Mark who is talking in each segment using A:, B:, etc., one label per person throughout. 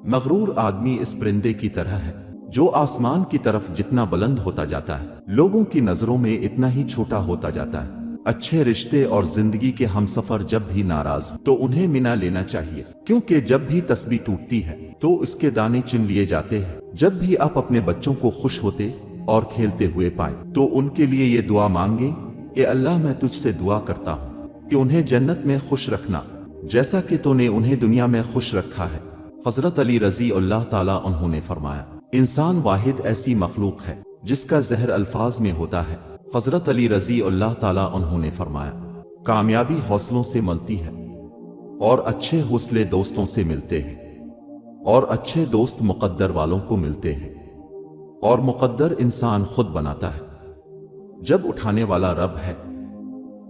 A: مغرور آدمی اس پرندے کی طرح ہے جو آسمان کی طرف جتنا بلند ہوتا جاتا ہے لوگوں کی نظروں میں اتنا ہی چھوٹا ہوتا جاتا ہے۔ اچھے رشتے اور زندگی کے ہمسفر جب بھی ناراض تو انہیں منا لینا چاہیے، کیونکہ جب بھی تسبیح ٹوٹتی ہے تو اس کے دانے چن لیے جاتے ہیں۔ جب بھی آپ اپنے بچوں کو خوش ہوتے اور کھیلتے ہوئے پائیں تو ان کے لیے یہ دعا مانگے، اے اللہ میں تجھ سے دعا کرتا ہوں کہ انہیں جنت میں خوش رکھنا جیسا کہ تو نے انہیں دنیا میں خوش رکھا ہے۔ حضرت علی رضی اللہ تعالیٰ عنہ نے فرمایا، انسان واحد ایسی مخلوق ہے جس کا زہر الفاظ میں ہوتا ہے۔ حضرت علی رضی اللہ تعالیٰ عنہ نے فرمایا، کامیابی حوصلوں سے ملتی ہے اور اچھے حوصلے دوستوں سے ملتے ہیں، اور اچھے دوست مقدر والوں کو ملتے ہیں، اور مقدر انسان خود بناتا ہے۔ جب اٹھانے والا رب ہے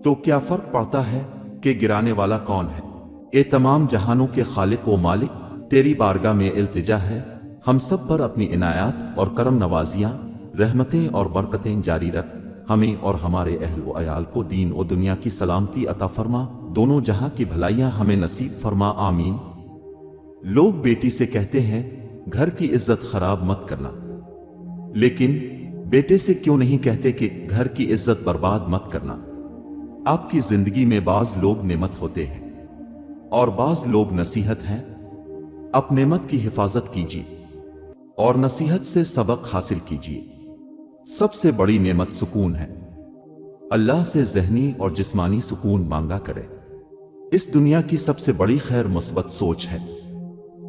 A: تو کیا فرق پڑتا ہے کہ گرانے والا کون ہے؟ اے تمام جہانوں کے خالق و مالک، تیری بارگاہ میں التجا ہے، ہم سب پر اپنی عنایات اور کرم نوازیاں، رحمتیں اور برکتیں جاری رکھ، ہمیں اور ہمارے اہل و عیال کو دین و دنیا کی سلامتی عطا فرما، دونوں جہاں کی بھلائیاں ہمیں نصیب فرما، آمین۔ لوگ بیٹی سے کہتے ہیں گھر کی عزت خراب مت کرنا، لیکن بیٹے سے کیوں نہیں کہتے کہ گھر کی عزت برباد مت کرنا؟ آپ کی زندگی میں بعض لوگ نعمت ہوتے ہیں اور بعض لوگ نصیحت ہیں۔ آپ نعمت کی حفاظت کیجیے اور نصیحت سے سبق حاصل کیجیے۔ سب سے بڑی نعمت سکون ہے۔ اللہ سے ذہنی اور جسمانی سکون مانگا کرے۔ اس دنیا کی سب سے بڑی خیر مثبت سوچ ہے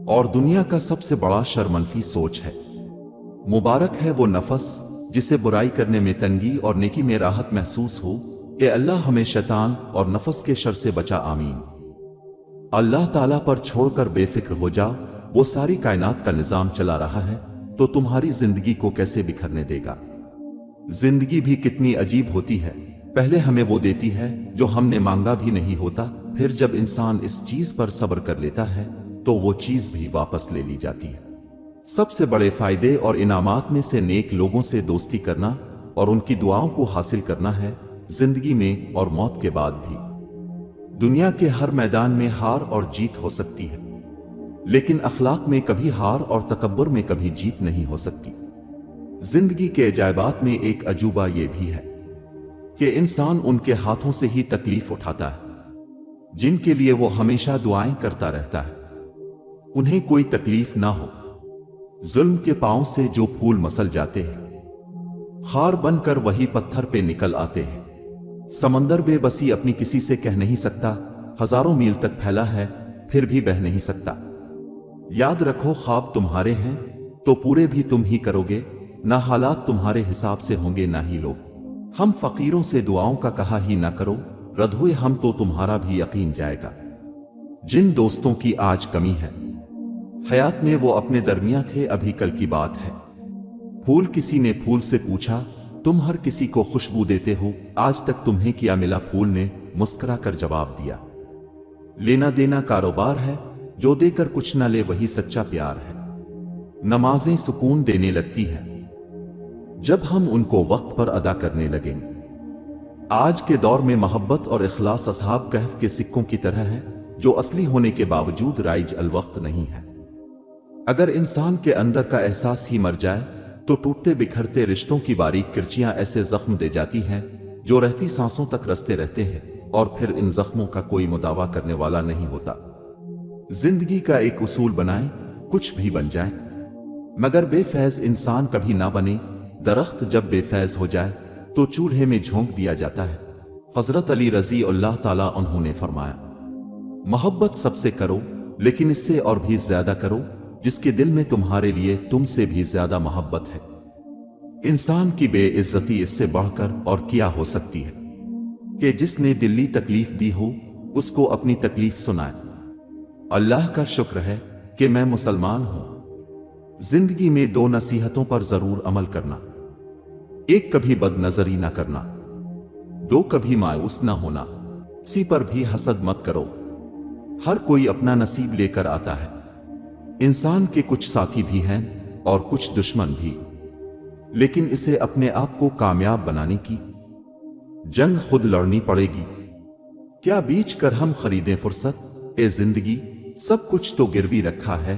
A: اور دنیا کا سب سے بڑا شر منفی سوچ ہے۔ مبارک ہے وہ نفس جسے برائی کرنے میں تنگی اور نیکی میں راحت محسوس ہو۔ اے اللہ ہمیں شیطان اور نفس کے شر سے بچا، آمین۔ اللہ تعالیٰ پر چھوڑ کر بے فکر ہو جا، وہ ساری کائنات کا نظام چلا رہا ہے تو تمہاری زندگی کو کیسے بکھرنے دے گا؟ زندگی بھی کتنی عجیب ہوتی ہے، پہلے ہمیں وہ دیتی ہے جو ہم نے مانگا بھی نہیں ہوتا، پھر جب انسان اس چیز پر صبر کر لیتا ہے تو وہ چیز بھی واپس لے لی جاتی ہے۔ سب سے بڑے فائدے اور انعامات میں سے نیک لوگوں سے دوستی کرنا اور ان کی دعاؤں کو حاصل کرنا ہے، زندگی میں اور موت کے بعد بھی۔ دنیا کے ہر میدان میں ہار اور جیت ہو سکتی ہے، لیکن اخلاق میں کبھی ہار اور تکبر میں کبھی جیت نہیں ہو سکتی۔ زندگی کے عجائبات میں ایک عجوبہ یہ بھی ہے کہ انسان ان کے ہاتھوں سے ہی تکلیف اٹھاتا ہے جن کے لیے وہ ہمیشہ دعائیں کرتا رہتا ہے، انہیں کوئی تکلیف نہ ہو۔ ظلم کے پاؤں سے جو پھول مسل جاتے ہیں، خار بن کر وہی پتھر پہ نکل آتے ہیں۔ سمندر بے بسی اپنی کسی سے کہہ نہیں سکتا، ہزاروں میل تک پھیلا ہے پھر بھی بہہ نہیں سکتا۔ یاد رکھو خواب تمہارے ہیں تو پورے بھی تم ہی کرو گے، نہ حالات تمہارے حساب سے ہوں گے نہ ہی لوگ۔ ہم فقیروں سے دعاؤں کا کہا ہی نہ کرو، رد ہوئے ہم تو تمہارا بھی یقین جائے گا۔ جن دوستوں کی آج کمی ہے حیات میں وہ اپنے درمیاں تھے ابھی کل کی بات ہے۔ پھول کسی نے پھول سے پوچھا، تم ہر کسی کو خوشبو دیتے ہو، آج تک تمہیں کیا ملا؟ پھول نے مسکرا کر جواب دیا، لینا دینا کاروبار ہے، جو دے کر کچھ نہ لے وہی سچا پیار ہے۔ نمازیں سکون دینے لگتی ہیں جب ہم ان کو وقت پر ادا کرنے لگیں۔ آج کے دور میں محبت اور اخلاص اصحاب کہف کے سکوں کی طرح ہے جو اصلی ہونے کے باوجود رائج الوقت نہیں ہے۔ اگر انسان کے اندر کا احساس ہی مر جائے تو ٹوٹتے بکھرتے رشتوں کی باریک کرچیاں ایسے زخم دے جاتی ہیں جو رہتی سانسوں تک رستے رہتے ہیں، اور پھر ان زخموں کا کوئی مداوا کرنے والا نہیں ہوتا۔ زندگی کا ایک اصول بنائیں، کچھ بھی بن جائیں مگر بے فیض انسان کبھی نہ بنے۔ درخت جب بے فیض ہو جائے تو چولہے میں جھونک دیا جاتا ہے۔ حضرت علی رضی اللہ تعالیٰ عنہ نے فرمایا، محبت سب سے کرو لیکن اس سے اور بھی زیادہ کرو جس کے دل میں تمہارے لیے تم سے بھی زیادہ محبت ہے۔ انسان کی بے عزتی اس سے بڑھ کر اور کیا ہو سکتی ہے کہ جس نے دلی تکلیف دی ہو اس کو اپنی تکلیف سنائے۔ اللہ کا شکر ہے کہ میں مسلمان ہوں۔ زندگی میں دو نصیحتوں پر ضرور عمل کرنا، ایک کبھی بد نظری نہ کرنا، دو کبھی مایوس نہ ہونا۔ کسی پر بھی حسد مت کرو، ہر کوئی اپنا نصیب لے کر آتا ہے۔ انسان کے کچھ ساتھی بھی ہیں اور کچھ دشمن بھی، لیکن اسے اپنے آپ کو کامیاب بنانے کی جنگ خود لڑنی پڑے گی۔ کیا بیچ کر ہم خریدیں فرصت؟ اے زندگی، سب کچھ تو گروی رکھا ہے،